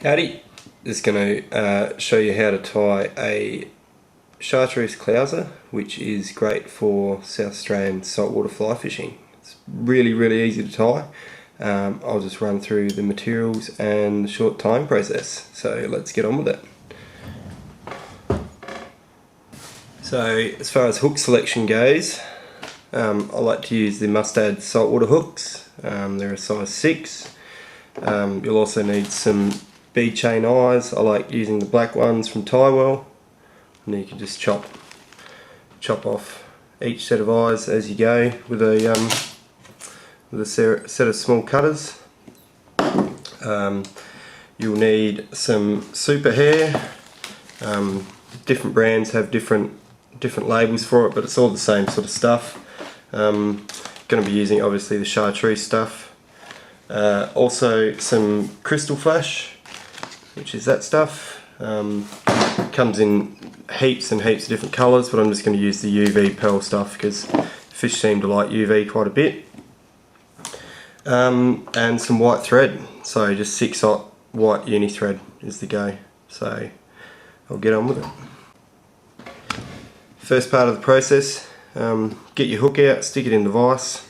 Howdy! Just going to show you how to tie a chartreuse clouser, which is great for South Australian saltwater fly fishing. It's really easy to tie. I'll just run through the materials and the short tying process. So let's get on with it. So as far as hook selection goes, I like to use the Mustad saltwater hooks. They're a size 6. You'll also need some bead chain eyes. I like using the black ones from Tywell, and then you can just chop off each set of eyes as you go with a set of small cutters. You'll need some super hair. Different brands have different labels for it, but it's all the same sort of stuff. Going to be using obviously the chartreuse stuff. Also some crystal flash, which is that stuff. Comes in heaps and heaps of different colours, but I'm just going to use the UV pearl stuff because fish seem to like UV quite a bit. And some white thread, so just 6/0 white uni thread is the go. So I'll get on with it. First part of the process, get your hook out, stick it in the vise.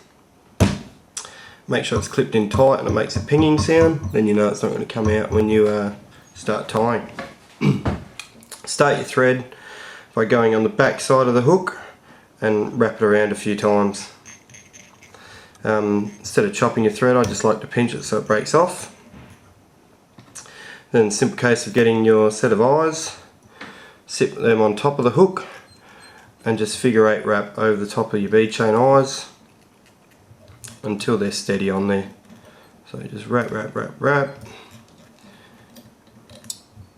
Make sure it's clipped in tight and it makes a pinging sound, then you know it's not going to come out when you start tying. Start your thread by going on the back side of the hook and wrap it around a few times. Instead of chopping your thread, I just like to pinch it so it breaks off. Then simple case of getting your set of eyes, sit them on top of the hook and just figure 8 wrap over the top of your bead chain eyes until they're steady on there. So just wrap,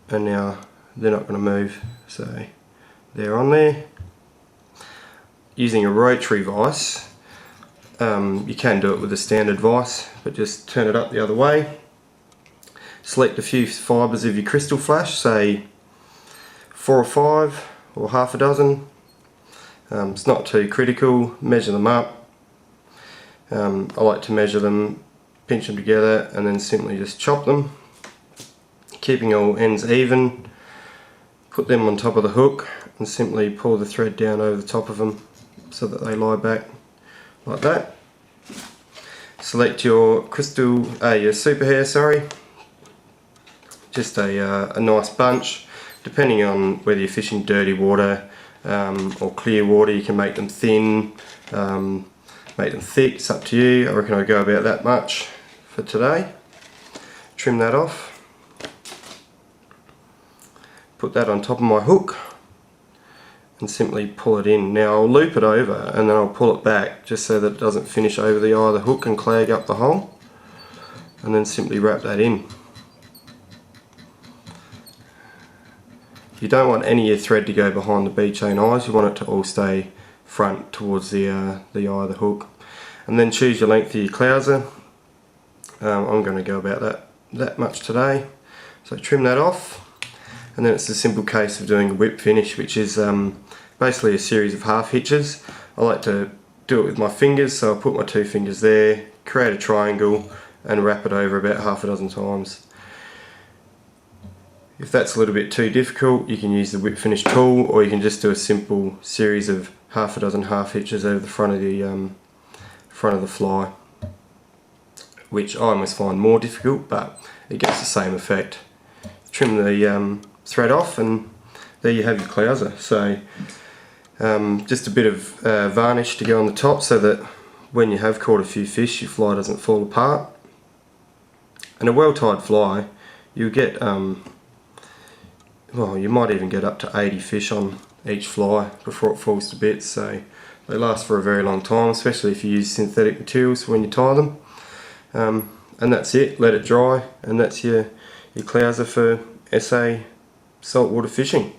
and now they're not going to move, so they're on there. Using a rotary vise, you can do it with a standard vise, but just turn it up the other way. Select a few fibres of your crystal flash, say 4 or 5 or half a dozen. It's not too critical. Measure them up. I like to measure them, pinch them together, and then simply just chop them, keeping all ends even. Put them on top of the hook and simply pull the thread down over the top of them so that they lie back like that. Select your your super hair, sorry. Just a nice bunch. Depending on whether you're fishing dirty water or clear water, you can make them thin, make them thick, it's up to you. I reckon I'll go about that much for today. Trim that off. Put that on top of my hook and simply pull it in. Now I'll loop it over and then I'll pull it back just so that it doesn't finish over the eye of the hook and clag up the hole, and then simply wrap that in. You don't want any of your thread to go behind the bead chain eyes, you want it to all stay front towards the eye of the hook. And then choose your length of your clouser. I'm going to go about that much today. So trim that off, and then it's a simple case of doing a whip finish, which is basically a series of half hitches. I like to do it with my fingers, so I'll put my 2 fingers there, create a triangle and wrap it over about half a dozen times. If that's a little bit too difficult, you can use the whip finish tool, or you can just do a simple series of half a dozen half hitches over the front of the fly, which I almost find more difficult, but it gets the same effect. Trim the thread off and there you have your clouser. So just a bit of varnish to go on the top so that when you have caught a few fish, your fly doesn't fall apart. And a well tied fly, you'll get well, you might even get up to 80 fish on each fly before it falls to bits, so they last for a very long time, especially if you use synthetic materials when you tie them. And that's it, let it dry, and that's your clouser for SA saltwater fishing.